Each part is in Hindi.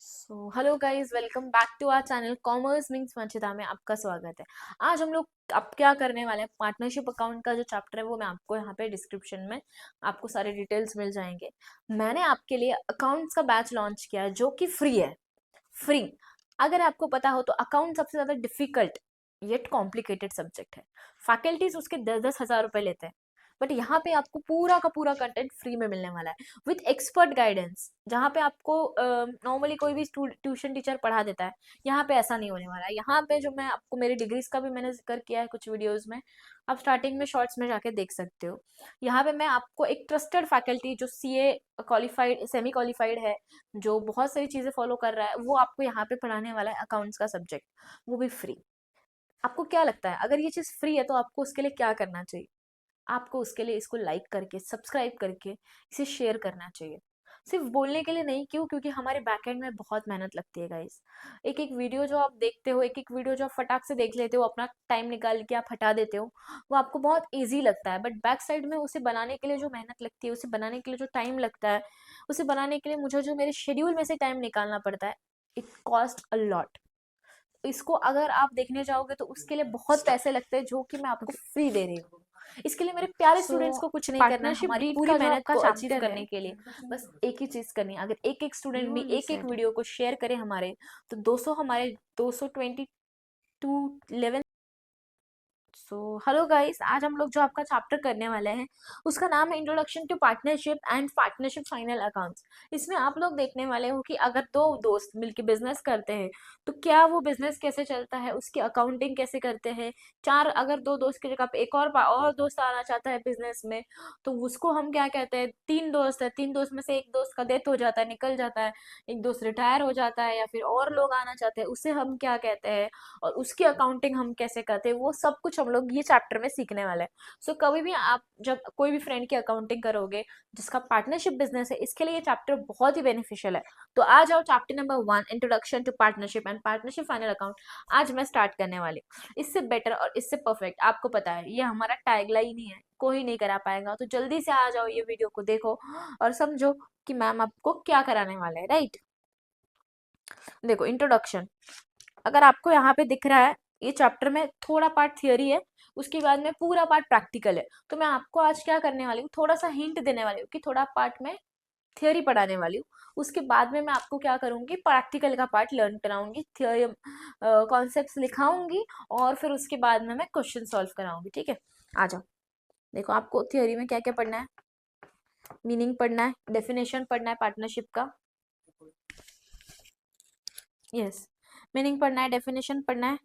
So hello guys, welcome back to our channel commerce means मंचिता में आपका स्वागत है। आज हम लोग अब क्या करने वाले हैं, पार्टनरशिप अकाउंट का जो चैप्टर है वो मैं आपको यहाँ पे डिस्क्रिप्शन में आपको सारे डिटेल्स मिल जाएंगे। मैंने आपके लिए अकाउंट्स का बैच लॉन्च किया है जो कि फ्री है। फ्री। अगर आपको पता हो तो अकाउंट सबसे ज्यादा डिफिकल्ट येट कॉम्प्लिकेटेड सब्जेक्ट है। फैकल्टीज उसके 10-10 हज़ार रुपए लेते हैं, बट यहाँ पे आपको पूरा का पूरा कंटेंट फ्री में मिलने वाला है विथ एक्सपर्ट गाइडेंस। जहाँ पे आपको नॉर्मली कोई भी ट्यूशन टीचर पढ़ा देता है, यहाँ पे ऐसा नहीं होने वाला है। यहाँ पे जो मैं आपको मेरी डिग्रीज का भी मैंने जिक्र किया है कुछ वीडियोस में, आप स्टार्टिंग में शॉर्ट्स में जाके देख सकते हो। यहाँ पे मैं आपको एक ट्रस्टेड फैकल्टी जो सीए क्वालिफाइड सेमी क्वालिफाइड है, जो बहुत सारी चीजें फॉलो कर रहा है, वो आपको यहाँ पे पढ़ाने वाला है अकाउंट्स का सब्जेक्ट, वो भी फ्री। आपको क्या लगता है अगर ये चीज फ्री है तो आपको उसके लिए क्या करना चाहिए? आपको उसके लिए इसको लाइक करके सब्सक्राइब करके इसे शेयर करना चाहिए। सिर्फ बोलने के लिए नहीं, क्यों? क्योंकि हमारे बैकएंड में बहुत मेहनत लगती है गाइस। एक एक वीडियो जो आप देखते हो, एक एक वीडियो जो आप फटाक से देख लेते हो, अपना टाइम निकाल के आप हटा देते हो, वो आपको बहुत इजी लगता है, बट बैक साइड में उसे बनाने के लिए जो मेहनत लगती है, उसे बनाने के लिए जो टाइम लगता है, उसे बनाने के लिए मुझे जो मेरे शेड्यूल में से टाइम निकालना पड़ता है, इट कॉस्ट अ लॉट। इसको अगर आप देखने जाओगे तो उसके लिए बहुत पैसे लगते हैं जो कि मैं आपको फ्री दे रही हूँ। इसके लिए मेरे प्यारे सो स्टूडेंट्स को कुछ नहीं करना है, पार्टनरशिप हमारी डीड पूरी का जो मेहनत आपका को अचीव चैप्टर है, करने के लिए बस एक ही चीज करनी है। अगर एक एक स्टूडेंट यू भी ओनली एक एक सेड वीडियो को शेयर करे हमारे, तो 200 हमारे 222 लेवल। सो हेलो गाइस, आज हम लोग जो आपका चैप्टर करने वाले हैं उसका नाम है introduction to partnership and partnership final accounts. इसमें आप लोग देखने वाले हो कि अगर दो दोस्त मिलके बिजनेस करते हैं तो क्या वो बिजनेस कैसे चलता है, उसकी अकाउंटिंग कैसे करते हैं। चार अगर दो दोस्त की जगह पे एक और दोस्त आना चाहता है बिजनेस में, तो उसको हम क्या कहते हैं? तीन दोस्त है, तीन दोस्त में से एक दोस्त का डेथ हो जाता है, निकल जाता है, एक दोस्त रिटायर हो जाता है, या फिर और लोग आना चाहते हैं, उसे हम क्या कहते हैं, और उसकी अकाउंटिंग हम कैसे करते हैं, वो सब कुछ हम लोग ये चैप्टर में सीखने वाले हैं। सो कभी भी आप जब कोई भी फ्रेंड की अकाउंटिंग करोगे जिसका पार्टनरशिप बिजनेस है, इसके लिए ये चैप्टर बहुत ही बेनिफिशियल है। तो आ जाओ, chapter number 1, introduction to partnership and partnership final account, आज मैं स्टार्ट करने वाली हूँ। इससे बेटर और इससे परफेक्ट आपको पता है ये हमारा टैगलाइन ही है, कोई नहीं करा पाएगा। तो जल्दी से आ जाओ, ये वीडियो को देखो और समझो कि मैम आपको क्या कराने वाले हैं, राइट? देखो, इंट्रोडक्शन अगर आपको यहाँ पे दिख रहा है, ये चैप्टर में थोड़ा पार्ट थियोरी है, उसके बाद में पूरा पार्ट प्रैक्टिकल है। तो मैं आपको आज क्या करने वाली हूँ, थोड़ा सा हिंट देने वाली हूँ कि थोड़ा पार्ट में थियोरी पढ़ाने वाली हूँ, उसके बाद में मैं आपको क्या करूंगी, प्रैक्टिकल का पार्ट लर्न कराऊंगी, थियोरी कॉन्सेप्ट्स लिखाऊंगी, और फिर उसके बाद में मैं क्वेश्चन सॉल्व कराऊंगी। ठीक है, आ जाओ। देखो, आपको थियोरी में क्या क्या पढ़ना है, मीनिंग पढ़ना है, डेफिनेशन पढ़ना है पार्टनरशिप का, यस, मीनिंग पढ़ना है, डेफिनेशन पढ़ना है,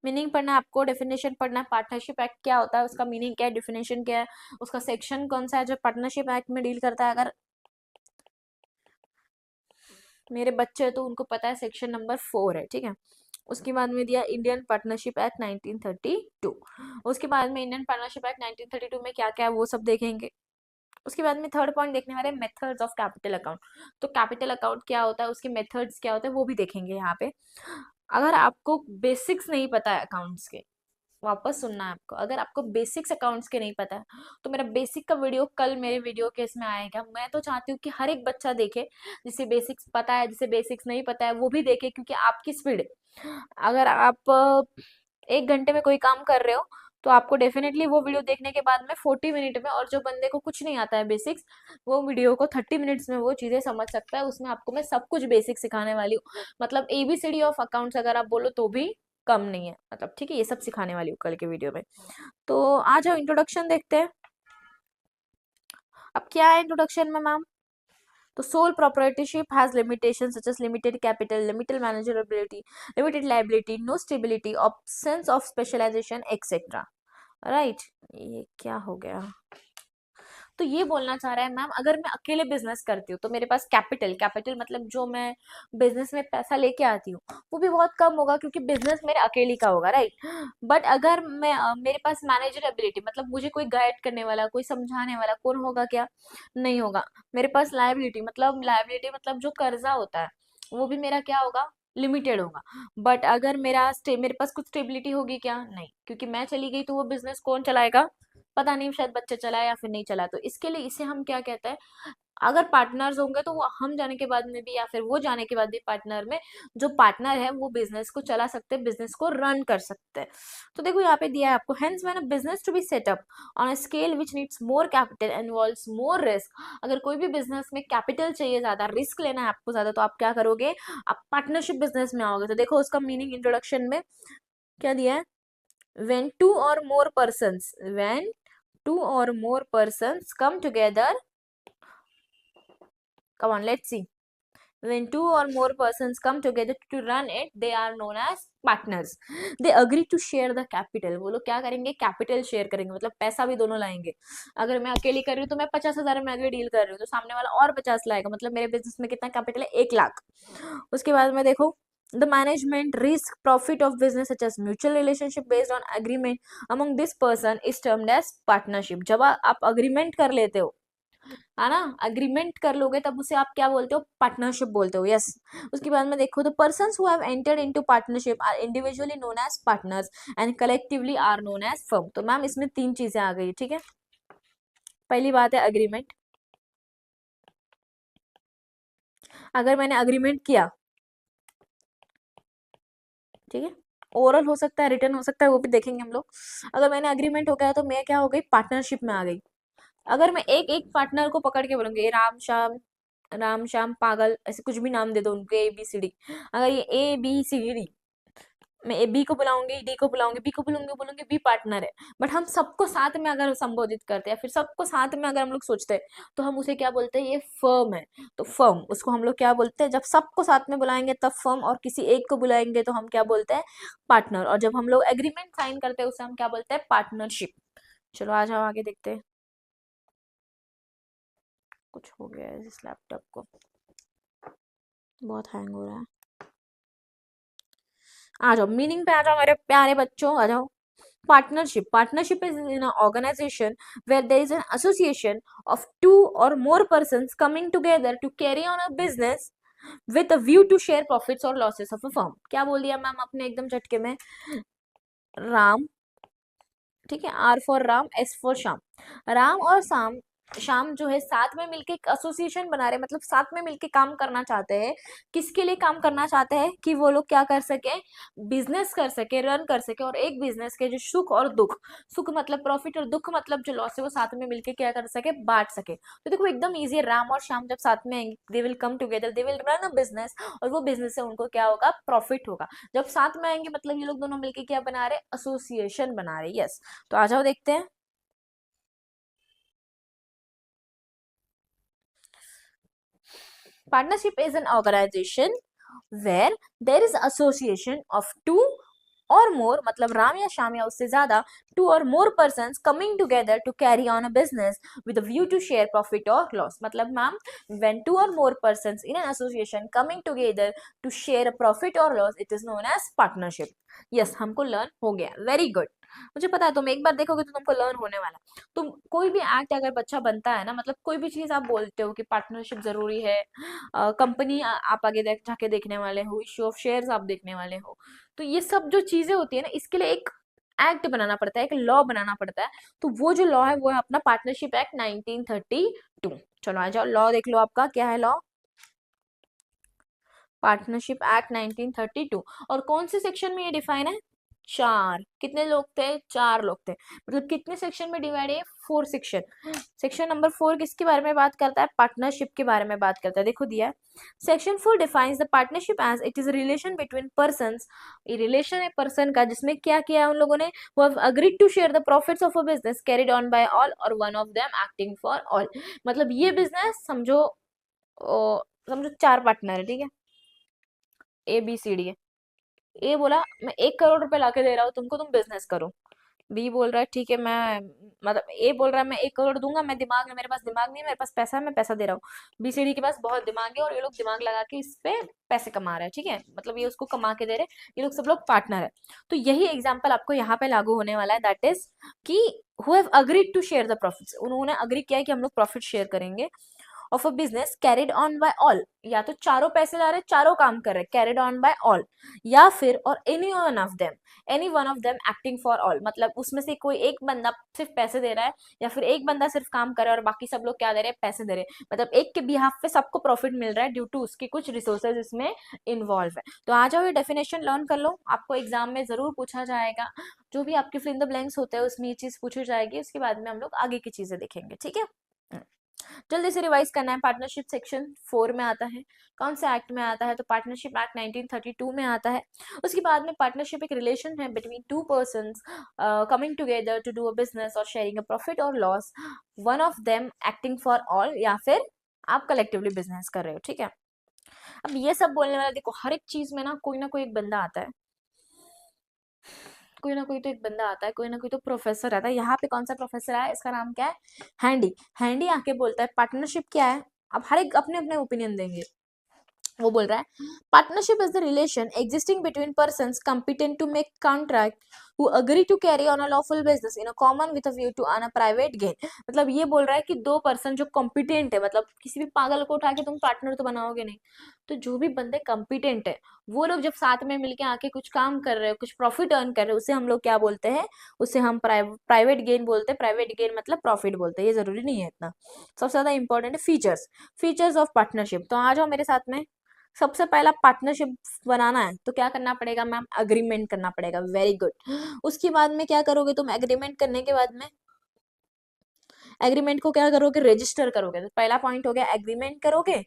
मीनिंग पढ़ना है आपको, डेफिनेशन पढ़ना है। पार्टनरशिप एक्ट क्या होता है, उसका मीनिंग क्या है, डेफिनेशन क्या है, उसका सेक्शन कौन सा है जो पार्टनरशिप एक्ट में डील करता है। अगर मेरे बच्चे हैं तो उनको पता है, सेक्शन नंबर 4 है, ठीक है। उसके बाद में दिया इंडियन पार्टनरशिप एक्ट 1932। उसके बाद में इंडियन पार्टनरशिप एक्ट 1932 में क्या क्या है वो सब देखेंगे। उसके बाद में थर्ड पॉइंट देखने वाले मेथड्स ऑफ कैपिटल अकाउंट। तो कैपिटल अकाउंट क्या होता है, उसके मेथड्स क्या होते हैं, वो भी देखेंगे यहाँ पे। अगर आपको बेसिक्स नहीं पता है अकाउंट्स के, वापस सुनना है आपको, अगर आपको बेसिक्स अकाउंट्स के नहीं पता है तो मेरा बेसिक का वीडियो कल मेरे वीडियो के इसमें आएगा। मैं तो चाहती हूँ कि हर एक बच्चा देखे, जिसे बेसिक्स पता है, जिसे बेसिक्स नहीं पता है वो भी देखे, क्योंकि आपकी स्पीड, अगर आप 1 घंटे में कोई काम कर रहे हो तो आपको डेफिनेटली वो वीडियो देखने के बाद में 40 मिनट में, और जो बंदे को कुछ नहीं आता है बेसिक्स, वो वीडियो को 30 मिनट्स में वो चीजें समझ सकता है। उसमें आपको मैं सब कुछ बेसिक सिखाने वाली हूँ, मतलब एबीसीडी ऑफ अकाउंट्स अगर आप बोलो तो भी कम नहीं है, मतलब ठीक है, ये सब सिखाने वाली हूँ कल के वीडियो में। तो आ जाओ, इंट्रोडक्शन देखते हैं। अब क्या है इंट्रोडक्शन में मैम? तो sole proprietorship has limitations such as limited capital, limited manageability, limited liability, no stability, absence of specialization, etc. Right? ये क्या हो गया? तो ये बोलना चाह रहा है मैम, अगर मैं अकेले बिजनेस करती हूँ तो मेरे पास कैपिटल, कैपिटल मतलब जो मैं बिजनेस में पैसा लेके आती हूँ वो भी बहुत कम होगा, क्योंकि बिजनेस मेरे अकेले का होगा, राइट? बट अगर मैं मेरे पास मैनेजर एबिलिटी, मतलब मुझे कोई गाइड करने वाला, कोई समझाने वाला कौन होगा, क्या? नहीं होगा। मेरे पास लायबिलिटी मतलब जो कर्जा होता है वो भी मेरा क्या होगा, लिमिटेड होगा। बट अगर मेरे पास कुछ स्टेबिलिटी होगी क्या? नहीं, क्योंकि मैं चली गई तो वो बिजनेस कौन चलाएगा? पता नहीं, शायद बच्चा चलाए या फिर नहीं चला। तो इसके लिए इसे हम क्या कहते हैं, अगर पार्टनर्स होंगे तो वो हम जाने के बाद में भी या फिर वो जाने के बाद भी पार्टनर में जो पार्टनर है वो बिजनेस को चला सकते हैं, बिजनेस को रन कर सकते हैं। तो देखो यहाँ पे दिया है आपको, hence when a business to be set up on a scale which needs more capital involves more risk. अगर कोई भी बिजनेस में कैपिटल चाहिए, ज्यादा रिस्क लेना है आपको ज्यादा, तो आप क्या करोगे? आप पार्टनरशिप बिजनेस में आओगे। तो देखो उसका मीनिंग इंट्रोडक्शन में क्या दिया है, when two or more persons when two or more persons come together, come on, let's see, when two or more persons come together to run it, they are known as partners. They agree to share the capital. वो लोग क्या करेंगे? कैपिटल शेयर करेंगे, मतलब पैसा भी दोनों लाएंगे। अगर मैं अकेली कर रही हूँ तो मैं 50,000 में अगर डील कर रही हूँ तो सामने वाला और 50 लाएगा, मतलब मेरे बिजनेस में कितना कैपिटल है? 1 लाख। उसके बाद में देखो, the management risk profit of business such as mutual relationship based on agreement among this person is termed as partnership. जब आप अग्रीमेंट कर लेते हो, है ना, अग्रीमेंट कर लोगे, तब उसे आप क्या बोलते हो? पार्टनरशिप बोलते हो। यस। उसके बाद में देखो, the persons who have entered into partnership are individually known as partners and collectively are known as firm. तो मैम इसमें 3 चीजें आ गई, ठीक है। पहली बात है अग्रीमेंट। अगर मैंने अग्रीमेंट किया, ठीक है, ओरल हो सकता है, रिटर्न हो सकता है, वो भी देखेंगे हम लोग। अगर मैंने अग्रीमेंट हो गया तो मैं क्या हो गई? पार्टनरशिप में आ गई। अगर मैं एक एक पार्टनर को पकड़ के बोलूंगी, राम श्याम पागल, ऐसे कुछ भी नाम दे दो उनके, ABCD, अगर ये ABCD, मैं बी को बुलाऊंगी, डी को बुलाऊंगी, बी को बुलाऊंगी, बोलूंगी बी पार्टनर है। बट हम सबको साथ में अगर संबोधित करते हैं, फिर सबको साथ में अगर हम लोग सोचते हैं, तो हम उसे क्या बोलते हैं? ये फर्म है। तो फर्म, उसको हम लोग क्या बोलते हैं? जब सबको साथ में बुलाएंगे तब फर्म, और किसी एक को बुलाएंगे तो हम क्या बोलते हैं? पार्टनर। और जब हम लोग एग्रीमेंट साइन करते हैं उसे हम क्या बोलते हैं? पार्टनरशिप। चलो आ जाओ आगे देखते हैं। कुछ हो गया है इस लैपटॉप को, बहुत हैंग हो रहा है। आ जाओ मीनिंग पे, आ जाओ मेरे प्यारे बच्चों, आ जाओ। Partnership is in an organization where there is an association of two or more persons coming together to carry on a business with a view to share profits or losses of a firm. क्या बोल दिया मैम आपने एकदम झटके में? राम, ठीक है, R for Ram, S for Shyam. Ram और शाम जो है साथ में मिलके एक एसोसिएशन बना रहे, मतलब साथ में मिलके काम करना चाहते हैं। किसके लिए काम करना चाहते हैं? कि वो लोग क्या कर सके? बिजनेस कर सके, रन कर सके, और एक बिजनेस के जो सुख और दुख, सुख मतलब प्रॉफिट और दुख मतलब जो लॉस है, वो साथ में मिलके क्या कर सके? बांट सके। तो देखो एकदम इजी है, राम और श्याम जब साथ में आएंगे, they will come together, they will run a business, और वो बिजनेस से उनको क्या होगा? प्रॉफिट होगा। जब साथ में आएंगे मतलब ये लोग दोनों मिलके क्या बना रहे? एसोसिएशन बना रहे। यस। तो आ जाओ देखते हैं। Partnership is an organization where there is association of two or more, मतलब राम या श्याम या उससे ज्यादा, two or more persons coming together to carry on a business with a view to share profit or loss. मतलब ma'am, when two or more persons in an association coming together to share a profit or loss, it is known as partnership. Yes, हमको लर्न हो गया, वेरी गुड। मुझे पता है तुम एक बार देखोगे तो तुमको लर्न होने वाला। तुम कोई भी एक्ट अगर बच्चा बनता है ना, मतलब कोई भी चीज आप बोलते हो कि पार्टनरशिप जरूरी है, कंपनी आप आगे जाके देखने वाले हो, इश्यू ऑफ शेयर्स आप देखने वाले हो, तो ये सब जो चीजें होती है ना, इसके लिए एक एक्ट बनाना पड़ता है, एक लॉ बनाना पड़ता है। तो वो जो लॉ है वो है अपना पार्टनरशिप एक्ट 1932। चलो आ जाओ, लॉ देख लो आपका क्या है। Law, partnership act 1932। और कौन से सेक्शन में ये डिफाइन है? चार। कितने लोग थे? 4 लोग थे। मतलब कितने सेक्शन में डिवाइड है? 4 सेक्शन। सेक्शन नंबर 4 किसके बारे में बात करता है? पार्टनरशिप के बारे में बात करता है। देखो दिया है, section 4 defines the partnership as it is relation between persons. ये रिलेशन है पर्सन का, जिसमें क्या किया उन लोगों ने? वो have agreed to share the profits of a business carried on by all और one of them acting for all. मतलब ये बिजनेस समझो, समझो 4 पार्टनर है, ठीक है, ABCD है। ए बोला मैं 1 करोड़ रुपए लाके दे रहा हूँ तुमको, तुम बिजनेस करो। बी बोल रहा है ठीक है, मैं, मतलब ए बोल रहा है मैं 1 करोड़ दूंगा, मैं दिमाग है, मेरे पास दिमाग नहीं है, मेरे पास पैसा है, मैं पैसा दे रहा हूँ। BCD के पास बहुत दिमाग है और ये लोग दिमाग लगा के इस पे पैसे कमा रहे हैं, ठीक है, मतलब ये उसको कमा के दे रहे हैं, ये लोग सब लोग पार्टनर है। तो यही एग्जाम्पल आपको यहाँ पे लागू होने वाला है, दैट इज कि who have agreed to share the profits, उन्होंने अग्री किया है कि हम लोग प्रॉफिट शेयर करेंगे। Of a business carried on by all, या तो चारों पैसे ला रहे, चारों काम कर रहे, कैरिड ऑन बाय ऑल, या फिर और any one of them acting for all, मतलब उसमें से कोई एक बंदा सिर्फ पैसे दे रहा है, या फिर एक बंदा सिर्फ काम कर रहा है और बाकी सब लोग क्या दे रहे हैं, पैसे दे रहे हैं, मतलब एक के बिहाफ पे सबको प्रॉफिट मिल रहा है ड्यू टू उसकी कुछ रिसोर्सेज इसमें इन्वॉल्व है। तो आ जाओ ये डेफिनेशन लर्न कर लो, आपको एग्जाम में जरूर पूछा जाएगा, जो भी आपके फिल इन द ब्लैंक्स होते हैं उसमें ये चीज पूछी जाएगी, उसके बाद में हम लोग आगे की चीजें देखेंगे, ठीक है। जल्दी से रिवाइज करना है, पार्टनरशिप सेक्शन 4 में आता है, कौन से एक्ट में आता है, तो पार्टनरशिप एक्ट 1932 में आता है। उसके बाद में पार्टनरशिप एक रिलेशन है between two persons coming together to do a business और शेयरिंग अ प्रॉफिट और loss, one of them acting for all, या फिर आप कलेक्टिवली बिजनेस कर रहे हो, ठीक है। अब ये सब बोलने वाला देखो, हर एक चीज में ना कोई एक बंदा आता है, कोई ना कोई तो एक बंदा आता है, कोई ना कोई तो प्रोफेसर आता है। यहाँ पे कौन सा प्रोफेसर आया, इसका नाम क्या है, हैंडी। हैंडी आके बोलता है पार्टनरशिप क्या है। अब हर एक अपने अपने ओपिनियन देंगे। वो बोल रहा है partnership is the relation existing between persons competent to make contract who agree to carry on a lawful business in a common with a view to earn a private gain। मतलब ये बोल रहा है कि दो पर्सन जो कॉम्पिटेंट है, मतलब किसी भी पागल को उठा के तुम पार्टनर तो बनाओगे नहीं, तो जो भी बंदे कॉम्पिटेंट है वो लोग जब साथ में मिलके आके कुछ काम कर रहे हो, कुछ प्रॉफिट अर्न कर रहे हो, उसे हम लोग क्या बोलते हैं, उसे हम प्राइवेट गेन बोलते हैं। प्राइवेट गेन मतलब प्रॉफिट बोलते हैं, ये जरूरी नहीं है इतना। सबसे ज्यादा इंपॉर्टेंट है फीचर्स ऑफ पार्टनरशिप। तो आ जाओ मेरे साथ में, सबसे पहला पार्टनरशिप बनाना है तो क्या करना पड़ेगा मैम, अग्रीमेंट करना पड़ेगा, वेरी गुड। उसके बाद में क्या करोगे तुम, एग्रीमेंट करने के बाद में एग्रीमेंट को क्या करोगे, रजिस्टर करोगे। तो पहला पॉइंट हो गया एग्रीमेंट करोगे,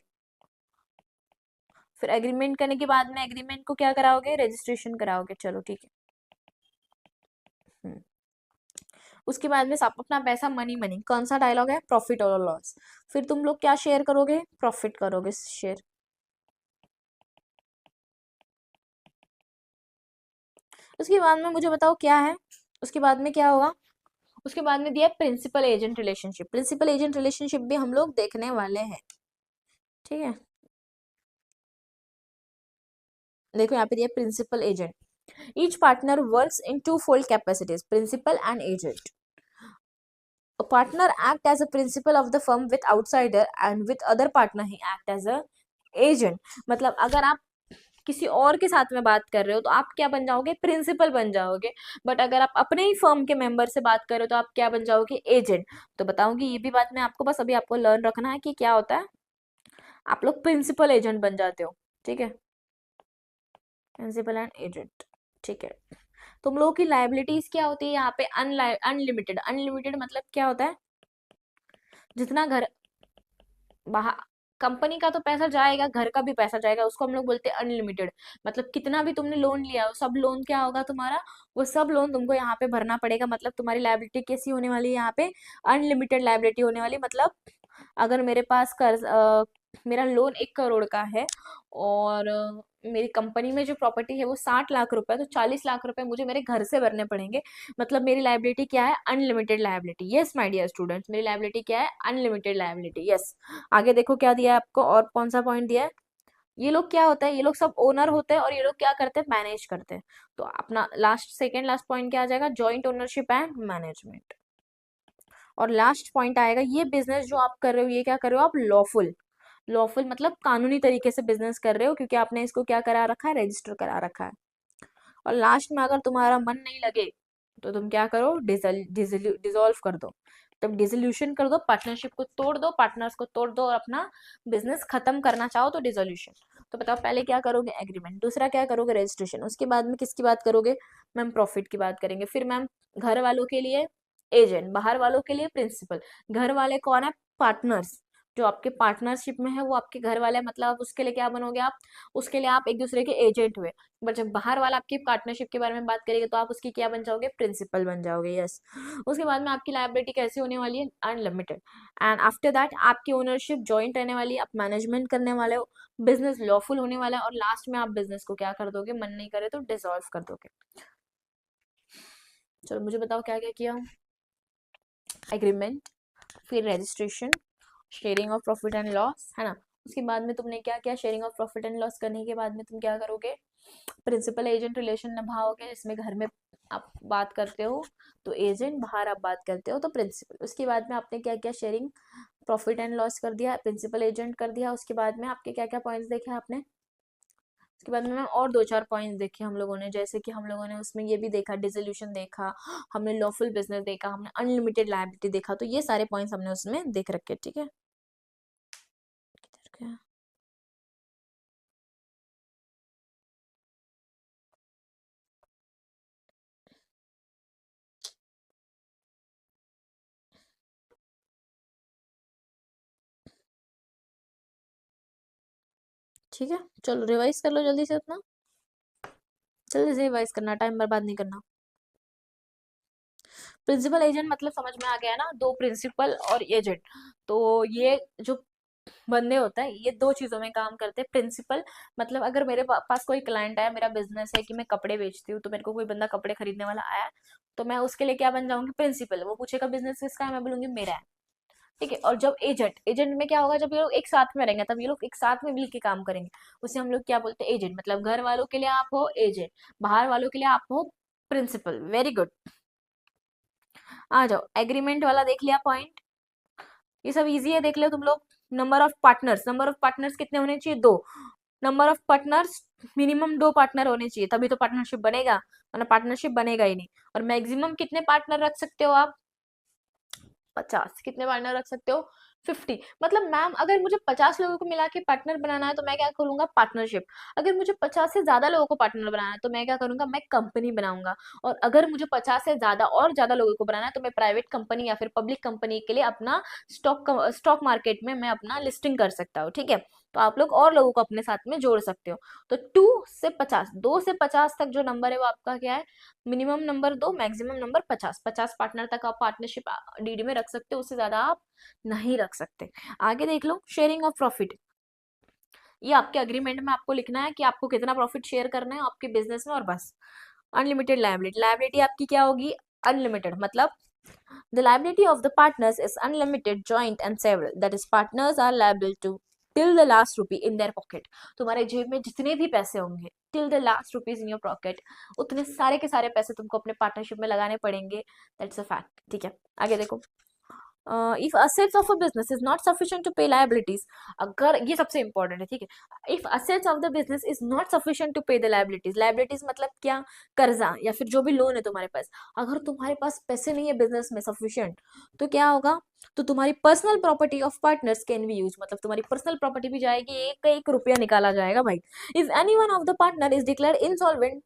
फिर एग्रीमेंट करने के बाद में एग्रीमेंट को क्या कराओगे, रजिस्ट्रेशन कराओगे, चलो ठीक है। हम्म। उसके बाद में सब अपना पैसा मनी मनी, कौन सा डायलॉग है, प्रॉफिट और लॉस। फिर तुम लोग क्या शेयर करोगे, प्रॉफिट करोगे शेयर। उसके बाद में मुझे बताओ क्या है, उसके बाद में क्या होगा, उसके बाद में दिया principal agent relationship. Principal agent relationship भी हम लोग देखने वाले हैं, ठीक है। देखो यहाँ पे दिया principal agent, each partner works in two fold capacities, principal and agent. Partner act as a principal of the firm with outsider and with other partner he act as a agent. मतलब अगर आप किसी और के साथ में बात कर रहे हो तो आप क्या बन जाओगे, प्रिंसिपल बन जाओगे। बट अगर आप अपने ही फर्म के मेंबर से बात कर रहे हो तो आप क्या बन जाओगे, एजेंट। तो बताऊंगी ये भी बात मैं आपको, बस अभी आपको लर्न रखना है कि क्या होता है, आप लोग प्रिंसिपल एजेंट बन जाते हो, ठीक है, प्रिंसिपल एंड एजेंट, ठीक है। तुम लोगों की लाइबिलिटीज क्या होती है यहाँ पे, अनलिमिटेड। अनलिमिटेड मतलब क्या होता है, जितना घर बाहर कंपनी का तो पैसा जाएगा, घर का भी पैसा जाएगा, उसको हम लोग बोलते हैं अनलिमिटेड। मतलब कितना भी तुमने लोन लिया हो, सब लोन क्या होगा तुम्हारा, वो सब लोन तुमको यहाँ पे भरना पड़ेगा। मतलब तुम्हारी लायबिलिटी कैसी होने वाली है यहाँ पे, अनलिमिटेड लायबिलिटी होने वाली। मतलब अगर मेरे पास मेरा लोन 1 करोड़ का है और मेरी कंपनी में जो प्रॉपर्टी है वो 60 लाख रुपए, तो 40 लाख रुपए मुझे मेरे घर से भरने पड़ेंगे। मतलब मेरी लायबिलिटी क्या है, unlimited liability. Yes my dear students, मेरी लायबिलिटी क्या है, अनलिमिटेड लायबिलिटी, यस। आगे देखो क्या दिया है आपको, और कौन सा पॉइंट दिया है, ये लोग क्या होता है, ये लोग सब ओनर होते हैं और ये लोग क्या करते हैं, मैनेज करते हैं। तो अपना सेकेंड लास्ट पॉइंट क्या आ जाएगा, जॉइंट ओनरशिप एंड मैनेजमेंट। और लास्ट पॉइंट आएगा, ये बिजनेस जो आप कर रहे हो, ये क्या कर रहे हो आप, लॉफुल। लॉफुल मतलब कानूनी तरीके से बिजनेस कर रहे हो, क्योंकि आपने इसको क्या करा रखा है, रजिस्टर करा रखा है। और लास्ट में अगर तुम्हारा मन नहीं लगे तो तुम क्या करो, डिसॉल्व कर दो। तब डिसोल्यूशन कर दो, पार्टनरशिप को तोड़ दो, पार्टनर्स को तोड़ दो और अपना बिजनेस खत्म करना चाहो तो डिसोल्यूशन। तो बताओ पहले क्या करोगे, एग्रीमेंट, दूसरा क्या करोगे, रजिस्ट्रेशन, उसके बाद में किसकी बात करोगे, मैम प्रॉफिट की बात करेंगे। फिर मैम घर वालों के लिए एजेंट, बाहर वालों के लिए प्रिंसिपल। घर वाले कौन है, पार्टनर्स, जो आपके पार्टनरशिप में है वो आपके घर वाले, मतलब उसके लिए क्या बनोगे आप, उसके लिए आप एक दूसरे के एजेंट हुए। बट जब बाहर वाला आपकी पार्टनरशिप के बारे में बात करेगा तो आप उसकी क्या बन जाओगे, प्रिंसिपल बन जाओगे, यस। उसके बाद में आपकी लायबिलिटी कैसी होने वाली है, अनलिमिटेड। एंड आफ्टर दैट आपकी ओनरशिप जॉइंट रहने वाली है, आप मैनेजमेंट करने वाले हो, बिजनेस लॉफुल होने वाला है, और लास्ट में आप बिजनेस को क्या कर दोगे, मन नहीं करे तो डिसॉल्व कर दोगे। चलो मुझे बताओ क्या क्या किया, एग्रीमेंट, फिर registration, sharing of profit and loss, है ना। उसके बाद में तुमने क्या किया, sharing of profit and loss करने के बाद में तुम क्या करोगे, प्रिंसिपल एजेंट रिलेशन निभाओगे, जिसमें घर में आप बात करते हो तो एजेंट, बाहर आप बात करते हो तो प्रिंसिपल। उसके बाद में आपने क्या किया, शेयरिंग प्रॉफिट एंड लॉस कर दिया, प्रिंसिपल एजेंट कर दिया, उसके बाद में आपके क्या क्या पॉइंट्स देखे आपने, उसके बाद में मैम और दो चार पॉइंट्स देखे हम लोगों ने, जैसे कि हम लोगों ने उसमें ये भी देखा, डिसोल्यूशन देखा, हमने लॉफुल बिजनेस देखा, हमने अनलिमिटेड लायबिलिटी देखा, तो ये सारे पॉइंट्स हमने उसमें देख रखे, ठीक है। किधर गया? ठीक है, चलो रिवाइज कर लो जल्दी से अपना, जल्दी से रिवाइज करना, टाइम बर्बाद नहीं करना। प्रिंसिपल एजेंट मतलब समझ में आ गया ना, दो प्रिंसिपल और एजेंट, तो ये जो बंदे होता है ये दो चीजों में काम करते हैं। प्रिंसिपल मतलब अगर मेरे पास कोई क्लाइंट आया, मेरा बिजनेस है कि मैं कपड़े बेचती हूँ, तो मेरे को कोई बंदा कपड़े खरीदने वाला आया, तो मैं उसके लिए क्या बन जाऊंगी, प्रिंसिपल। वो पूछेगा बिजनेस किसका है, मैं बोलूंगी मेरा है, ठीक है। और जब एजेंट, एजेंट में क्या होगा, जब ये लोग एक साथ में रहेंगे तब ये लोग एक साथ में मिलकर काम करेंगे, उसे हम लोग क्या बोलते हैं, एजेंट। मतलब घर वालों के लिए आप हो एजेंट, बाहर वालों के लिए आप हो प्रिंसिपल। Very good. आ जाओ, एग्रीमेंट वाला देख लिया पॉइंट, ये सब इजी है, देख लो तुम लोग। Number of partners, number of partners कितने होने चाहिए, दो। नंबर ऑफ पार्टनर्स, मिनिमम दो पार्टनर होने चाहिए, तभी तो पार्टनरशिप बनेगा, वरना पार्टनरशिप बनेगा ही नहीं। और मैक्सिमम कितने पार्टनर रख सकते हो आप, 50। कितने पार्टनर रख सकते हो, 50। मतलब मैम अगर मुझे 50 लोगों को मिला के पार्टनर बनाना है तो मैं क्या करूंगा, पार्टनरशिप। अगर मुझे 50 से ज्यादा लोगों को पार्टनर बनाना है तो मैं क्या करूंगा, मैं कंपनी बनाऊंगा। और अगर मुझे 50 से ज्यादा और ज्यादा लोगों को बनाना है तो मैं प्राइवेट कंपनी या फिर पब्लिक कंपनी के लिए अपना स्टॉक मार्केट में मैं अपना लिस्टिंग कर सकता हूँ, ठीक है। तो आप लोग और लोगों को अपने साथ में जोड़ सकते हो। तो 2 से 50, 2 से 50 तक जो नंबर है वो आपका क्या है, minimum number 2, maximum number 50। 50 partner तक आप पार्टनरशिप डीडी में रख सकते हो, उससे ज्यादा आप नहीं रख सकते। आगे देख लो, शेयरिंग ऑफ प्रॉफिट, ये आपके अग्रीमेंट में आपको लिखना है कि आपको कितना प्रॉफिट शेयर करना है आपके बिजनेस में, और बस। अनलिमिटेड लायबिलिटी, लायबिलिटी आपकी क्या होगी, अनलिमिटेड। मतलब the liability of the partners is unlimited, joint and several. That is, partners are liable to till the last rupee in their pocket. तुम्हारे जेब में जितने भी पैसे होंगे, till the last rupees in your pocket, उतने सारे के सारे पैसे तुमको अपने पार्टनरशिप में लगाने पड़ेंगे। That's a fact, ठीक है। आगे देखो, if assets of a business is not sufficient to pay liabilities, अगर ये सबसे इंपॉर्टेंट है, ठीक है। if assets of the business is not sufficient to pay the liabilities, liabilities मतलब क्या, कर्जा या फिर जो भी लोन है तुम्हारे पास, अगर तुम्हारे पास पैसे नहीं है बिजनेस में सफिशिएंट, तो क्या होगा, तो तुम्हारी personal property of partners can be use, मतलब तुम्हारी पर्सनल प्रॉपर्टी भी जाएगी, एक एक रुपया निकाला जाएगा भाई। If any one of the partner is declared insolvent,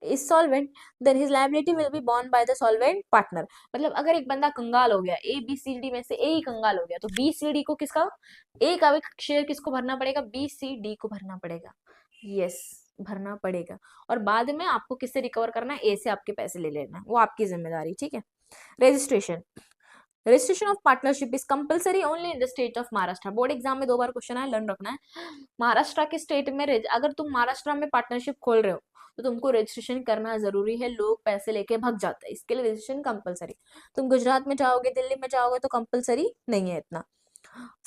is solvent, then his liability will be borne by the solvent partner. मतलब अगर एक बंदा कंगाल हो गया, ए बी सी डी में से ए ही कंगाल हो गया, तो बी सी डी को किसका, ए का भी शेयर किसको भरना पड़ेगा, बी सी डी को भरना पड़ेगा। यस, भरना पड़ेगा। और बाद में आपको किससे रिकवर करना है, ए से आपके पैसे ले लेना है, वो आपकी जिम्मेदारी, ठीक है। Registration, registration of partnership is compulsory only in the state of Maharashtra. Board exam में 2 बार क्वेश्चन है, लर्न रखना है। महाराष्ट्र के स्टेट में अगर तुम महाराष्ट्र में पार्टनरशिप खोल रहे हो तो तुमको रजिस्ट्रेशन करना जरूरी है, लोग पैसे लेके भग जाते हैं, इसके लिए रजिस्ट्रेशन कंपलसरी। तुम गुजरात में जाओगे, दिल्ली में जाओगे तो कंपलसरी नहीं है इतना।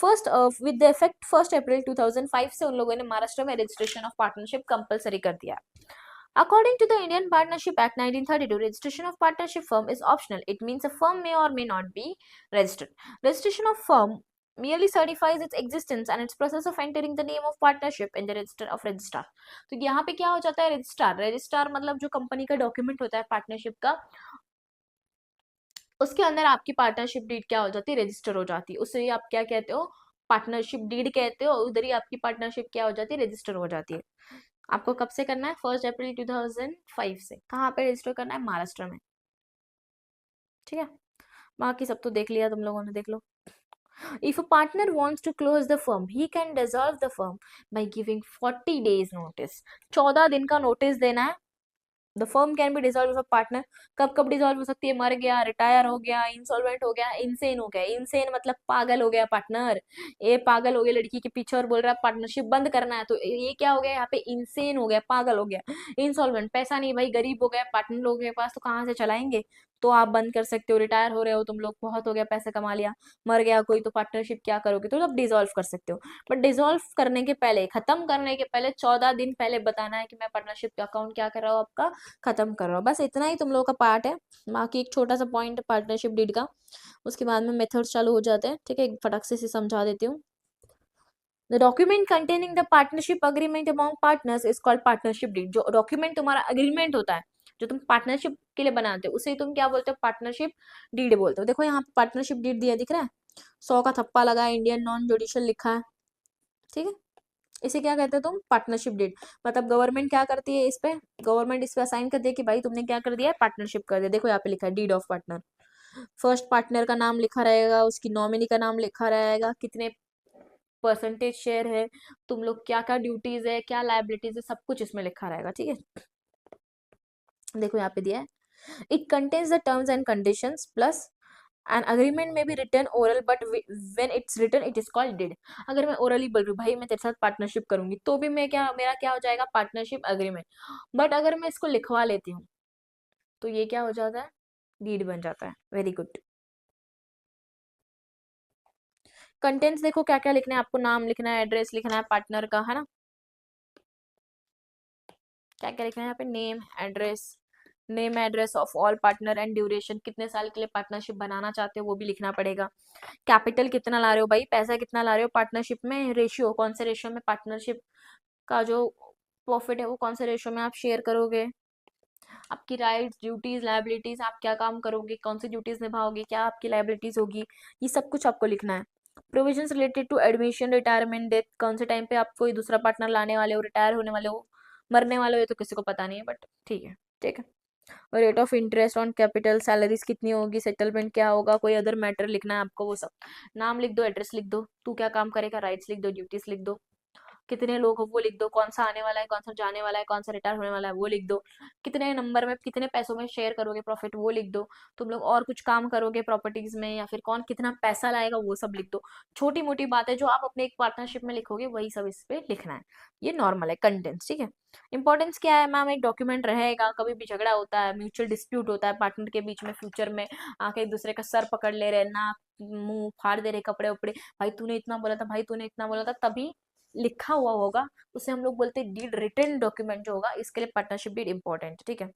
फर्स्ट विद द इफेक्ट 1 अप्रैल 2005 से उन लोगों ने महाराष्ट्र में रजिस्ट्रेशन ऑफ पार्टनरशिप कंपलसरी कर दिया। According to the Indian Partnership Act 1932, registration of partnership firm is optional. It means a firm may or may not be registered. Registration of firm merely certifies its existence and its process of entering the name of partnership in the register of registrar. तो यहाँ पे क्या हो जाता है, रजिस्ट्रार, रजिस्ट्रार मतलब जो कंपनी का डॉक्यूमेंट होता है पार्टनरशिप का, उसके अंदर आपकी पार्टनरशिप डीड क्या हो जाती है, रजिस्टर हो जाती है, उसे आप क्या कहते हो, पार्टनरशिप डीड कहते हो। उधर ही आपकी पार्टनरशिप क्या हो जाती है, रजिस्टर हो जाती है। आपको कब से करना है, 1 अप्रैल 2005 से। कहाँ पे रजिस्टर करना है, महाराष्ट्र में, ठीक है। बाकी सब तो देख लिया तुम लोगों ने, देख लो। If a partner wants to close the firm, he can dissolve the firm by giving 40 days notice. 14 दिन का नोटिस देना है। The firm can be dissolve of partner, कब कब डिसॉल्व हो सकती है, मर गया, रिटायर हो गया, इंसॉल्वेंट हो गया, इनसेन हो गया। इनसेन मतलब पागल हो गया पार्टनर, ये पागल हो गया लड़की के पीछे और बोल रहा है पार्टनरशिप बंद करना है, तो ये क्या हो गया, यहाँ पे इनसेन हो गया, पागल हो गया। इंसॉल्वेंट, पैसा नहीं भाई, गरीब हो गया, पार्टनर लोगों के पास तो कहाँ से चलाएंगे, तो आप बंद कर सकते हो। रिटायर हो रहे हो तुम लोग, बहुत हो गया, पैसा कमा लिया, मर गया कोई, तो पार्टनरशिप क्या करोगे, तो आप डिसॉल्व कर सकते हो। बट डिसॉल्व करने के पहले, खत्म करने के पहले 14 दिन पहले बताना है कि मैं पार्टनरशिप अकाउंट क्या कर रहा हूँ आपका, खत्म कर रहा हूँ। बस इतना ही तुम लोगों का पार्ट है। बाकी एक छोटा सा पॉइंट पार्टनरशिप डीड का, उसके बाद में मेथड्स चालू हो जाते हैं। ठीक है, एक फटाक से समझा देती हूँ। The document containing the partnership agreement among partners is called partnership deed. जो डॉक्यूमेंट तुम्हारा अग्रीमेंट होता है, जो तुम पार्टनरशिप के लिए बनाते हो, उसे तुम क्या बोलते हो? पार्टनरशिप डीड बोलते हो। देखो यहाँ पे पार्टनरशिप डीड दिया दिख रहा है, 100 का थप्पा लगा है, इंडियन नॉन जुडिशियल लिखा है। ठीक है, इसे क्या कहते हो तुम? Partnership deed. मतलब गवर्नमेंट क्या करती है इस पे? गवर्नमेंट इस पे असाइन कर दिया कि भाई तुमने क्या कर दिया है? पार्टनरशिप कर दिया। देखो यहाँ पे लिखा है deed of partner. First partner का नाम लिखा रहेगा, उसकी नॉमिनी का नाम लिखा रहेगा, कितने परसेंटेज शेयर है, तुम लोग क्या क्या ड्यूटीज है, क्या लाइबिलिटीज है, सब कुछ इसमें लिखा रहेगा। ठीक है, देखो यहाँ पे दिया है, it contains the terms and conditions plus an agreement may be written oral but when it's written it is called deed. अगर मैं ओरली बोल रही हूँ भाई मैं तेरे साथ पार्टनरशिप करूंगी, तो भी मैं क्या, मेरा क्या हो जाएगा? Partnership agreement. बट अगर मैं इसको लिखवा लेती हूँ तो ये क्या हो जाता है? डीड बन जाता है। Very good. कंटेंट्स देखो क्या क्या लिखना है आपको, नाम लिखना है, एड्रेस लिखना है पार्टनर का, है ना? क्या क्या लिखना है यहाँ पे? Name address, name address of all partner and duration, कितने साल के लिए पार्टनरशिप बनाना चाहते हो वो भी लिखना पड़ेगा। कैपिटल कितना ला रहे हो भाई, पैसा कितना ला रहे हो पार्टनरशिप में, रेशियो कौन से रेशियो में पार्टनरशिप का जो प्रॉफिट है वो कौन से रेशियो में आप शेयर करोगे, आपकी राइट्स ड्यूटीज लाइबिलिटीज, आप क्या काम करोगे, कौन सी ड्यूटीज निभाओगे, क्या आपकी लाइबिलिटीज होगी, ये सब कुछ आपको लिखना है। Provisions related to admission retirement death, कौन से टाइम पे आप कोई दूसरा पार्टनर लाने वाले हो, रिटायर होने वाले हो, मरने वाले हो, ये तो किसी को पता नहीं है बट ठीक है। ठीक है, rate of interest on capital, salaries कितनी होगी, सेटलमेंट क्या होगा, कोई अदर मैटर लिखना है आपको, वो सब। नाम लिख दो, एड्रेस लिख दो, तू क्या काम करेगा, राइट्स लिख दो, ड्यूटीज लिख दो, कितने लोग हो वो लिख दो, कौन सा आने वाला है, कौन सा जाने वाला है, कौन सा रिटायर होने वाला है वो लिख दो, कितने नंबर में कितने पैसों में शेयर करोगे प्रॉफिट वो लिख दो, तुम लोग और कुछ काम करोगे प्रॉपर्टीज में या फिर कौन कितना पैसा लाएगा वो सब लिख दो। छोटी मोटी बातें जो आप अपने एक पार्टनरशिप में लिखोगे वही सब इस पे लिखना है। ये नॉर्मल है कंटेंट्स। ठीक है, इंपॉर्टेंस क्या है मैम? एक डॉक्यूमेंट रहेगा, कभी भी झगड़ा होता है, म्यूचुअल डिस्प्यूट होता है पार्टनर के बीच में, फ्यूचर में आके एक दूसरे का सर पकड़ ले रहे, नाक मुंह फाड़ दे रहे, कपड़े उपड़े, भाई तूने इतना बोला था, भाई तूने इतना बोला था, तभी लिखा हुआ होगा, उसे हम लोग बोलते हैं डीड। रिटन डॉक्यूमेंट जो होगा, इसके लिए पार्टनरशिप डीड इंपॉर्टेंट। ठीक है,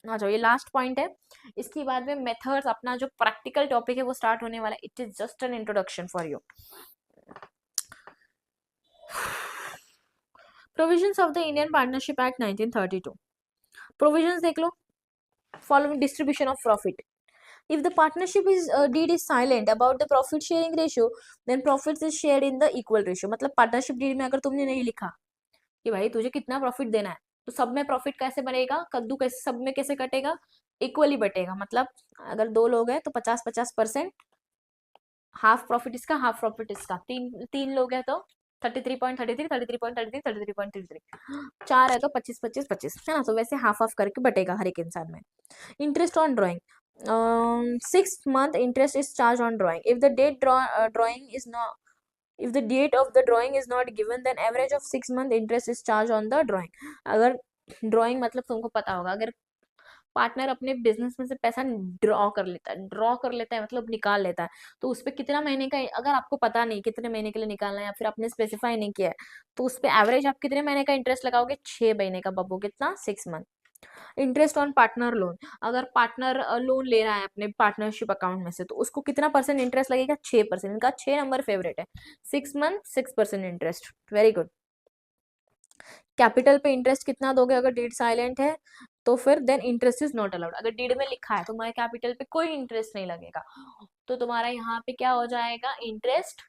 आ जाओ, ये लास्ट पॉइंट है। इसके बाद में मेथड्स, अपना जो प्रैक्टिकल टॉपिक है वो स्टार्ट होने वाला है। It is just an introduction for you. Provisions of the Indian partnership act 1932। Provisions देख लो, following distribution of profit. If the partnership is deed is silent about the profit sharing ratio, then profits is shared in the equal ratio। मतलब पार्टनरशिप डीड में अगर तुमने नहीं लिखा कि भाई तुझे कितना प्रॉफिट देना है, तो सब में प्रॉफिट कैसे बनेगा? कद्दू कैसे सब में कैसे कटेगा? इक्वली बटेगा। मतलब अगर दो लोग हैं तो 50-50%, हाफ प्रॉफिट इसका हाफ प्रॉफिट इसका। तीन तीन लोग हैं तो 33.33, 33.33, 33.33, चार है तो 25-25-25, है ना? तो वैसे हाफ हाफ करके बटेगा हर एक इंसान में। Interest on drawing, 6 month interest is charged on drawing. If the drawing is not, if the date of the drawing is not given, then average of 6 month interest is charged on the drawing। अगर ड्राइंग मतलब तुमको पता होगा, अगर पार्टनर अपने बिजनेस में से पैसा ड्रॉ कर लेता है, ड्रॉ कर लेता है मतलब निकाल लेता है, तो उस पर कितना महीने का, अगर आपको पता नहीं कितने महीने के लिए निकालना है या फिर आपने स्पेसिफाई नहीं किया है, तो उस पर एवरेज आप कितने महीने का इंटरेस्ट लगाओगे? 6 महीने का बब्बू, कितना? 6 month. Interest on partner loan, अगर पार्टनर लोन ले रहा है अपने पार्टनरशिप अकाउंट में से, तो उसको कितना परसेंट इंटरेस्ट लगेगा? 6%। इनका 6 नंबर फेवरेट है, 6 month 6% interest. Very good. Capital पे इंटरेस्ट कितना दोगे अगर डीड साइलेंट है? तो फिर then interest is not allowed. अगर डीड में लिखा है तुम्हारे कैपिटल पे कोई इंटरेस्ट नहीं लगेगा, तो तुम्हारा यहाँ पे क्या हो जाएगा? इंटरेस्ट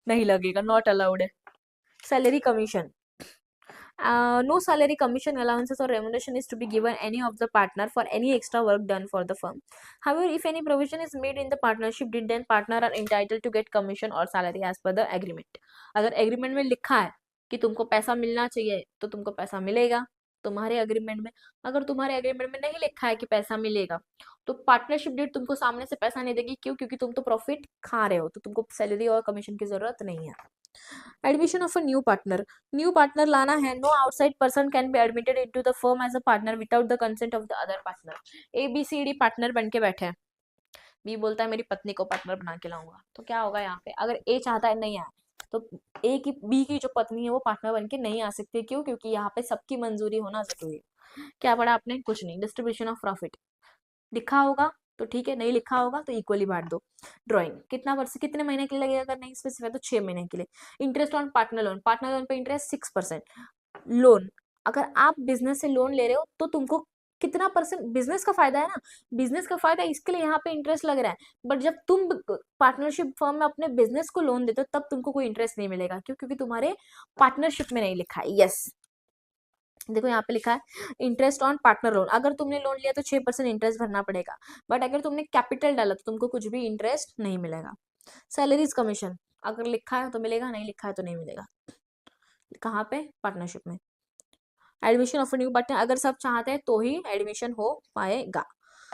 नहीं लगेगा, नॉट अलाउड है। Salary commission, no salary commission allowances or remuneration is to be given any of the partner for any extra work done for the firm। However, if any provision is made in the partnership deed, then partner are entitled to get commission or salary as per the agreement। अगर एग्रीमेंट में लिखा है कि तुमको पैसा मिलना चाहिए तो तुमको पैसा मिलेगा तुम्हारे एग्रीमेंट में। अगर तुम्हारे एग्रीमेंट में नहीं लिखा है कि पैसा मिलेगा, तो पार्टनरशिप डीड तुमको सामने से पैसा नहीं देगी। क्यों? क्योंकि तुम तो प्रॉफिट खा रहे हो, तो तुमको सैलरी और कमीशन की जरूरत नहीं है। Admission of a new partner, new partner लाना है, no outside person can be admitted into the firm as a partner without the consent of the other partner. ABCD partner बन के बैठे हैं, बी बोलता है मेरी पत्नी को पार्टनर बना के लाऊंगा, तो क्या होगा यहाँ पे? अगर ए चाहता है नहीं आए तो ए की बी की जो पत्नी है वो पार्टनर बन के नहीं आ सकती। क्यों? क्योंकि यहाँ पे सबकी मंजूरी होना जरूरी है। क्या पढ़ा आपने? कुछ नहीं। डिस्ट्रीब्यूशन ऑफ प्रॉफिट लिखा होगा तो ठीक है, नहीं लिखा होगा तो इक्वली बांट दो। ड्राइंग कितना वर्ष कितने महीने के लिए लगेगा? अगर नहीं स्पेसिफाई तो 6 महीने के लिए। इंटरेस्ट ऑन पार्टनर लोन पे इंटरेस्ट 6%। लोन, अगर आप बिजनेस से लोन ले रहे हो तो तुमको कितना परसेंट बिजनेस का फायदा है ना, बिजनेस का फायदा इसके लिए यहाँ पे इंटरेस्ट लग रहा है। बट जब तुम पार्टनरशिप फर्म में अपने बिजनेस को लोन देते हो तब तुमको कोई इंटरेस्ट नहीं मिलेगा। क्यों? क्योंकि तुम्हारे पार्टनरशिप में नहीं लिखा है। यस, देखो यहाँ पे लिखा है इंटरेस्ट ऑन पार्टनर लोन। अगर तुमने लोन लिया तो 6% इंटरेस्ट भरना पड़ेगा। बट अगर तुमने कैपिटल डाला तो तुमको कुछ भी इंटरेस्ट नहीं मिलेगा। सैलरीज कमीशन, अगर लिखा है तो मिलेगा, नहीं लिखा है तो नहीं मिलेगा। कहाँ पे? पार्टनरशिप में। एडमिशन ऑफ न्यू पार्टनर, अगर सब चाहते हैं तो ही एडमिशन हो पाएगा।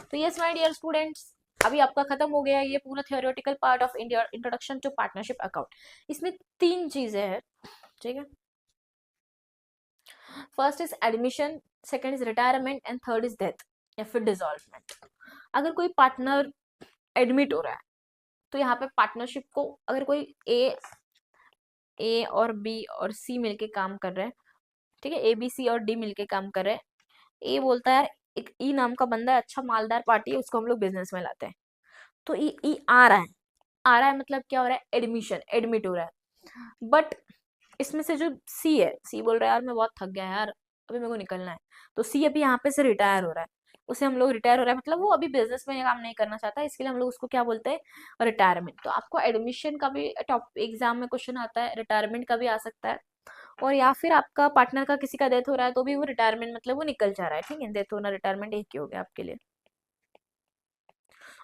तो यस माय डियर स्टूडेंट्स, अभी आपका खत्म हो गया ये पूरा theoretical part of introduction to partnership account. इसमें 3 चीजें हैं, ठीक है। First is admission, second is retirement and third is death या फिर डिसॉल्वमेंट। अगर कोई पार्टनर एडमिट हो रहा है तो यहाँ पे पार्टनरशिप को अगर कोई ए और बी और सी मिलके काम कर रहे हैं, ठीक है, ए बी सी और डी मिलके काम कर रहे हैं। ए बोलता है यार एक ई नाम का बंदा है, अच्छा मालदार पार्टी है, उसको हम लोग बिजनेस में लाते हैं। तो ई ई आ रहा है, आ रहा है मतलब क्या हो रहा है? एडमिशन, एडमिट हो रहा है। बट इसमें से जो सी है, सी बोल रहा है यार मैं बहुत थक गया यार, अभी मेरे को निकलना है। तो सी अभी यहाँ पे से रिटायर हो रहा है, उसे हम लोग रिटायर हो रहा है मतलब वो अभी बिजनेस में काम नहीं करना चाहता, इसके लिए हम लोग उसको क्या बोलते हैं? रिटायरमेंट। तो आपको एडमिशन का भी टॉप एग्जाम में क्वेश्चन आता है, रिटायरमेंट का भी आ सकता है। और या फिर आपका पार्टनर का किसी का डेथ हो रहा है तो भी वो रिटायरमेंट मतलब वो निकल जा रहा है, ठीक है। डेथ होना रिटायरमेंट एक ही हो गया आपके लिए।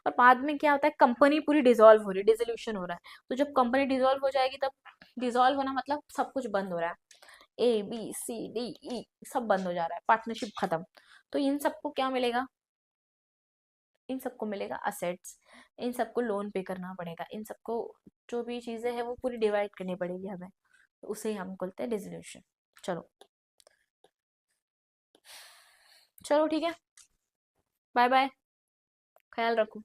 और बाद में क्या होता है? कंपनी पूरी डिसॉल्व हो रही है, डिसोल्यूशन हो रहा है। तो जब कंपनी डिसॉल्व हो जाएगी तब डिसॉल्व होना मतलब सब कुछ बंद हो रहा है, A B C D E सब बंद हो जा रहा है, पार्टनरशिप खत्म। तो इन सबको क्या मिलेगा? इन सबको मिलेगा असेट्स, इन सबको लोन पे करना पड़ेगा, इन सबको जो भी चीजें हैं वो पूरी डिवाइड करनी पड़ेगी हमें। तो उसे ही हम बोलते हैं डिसोल्यूशन। चलो, चलो ठीक है, बाय बाय, ख्याल रखो।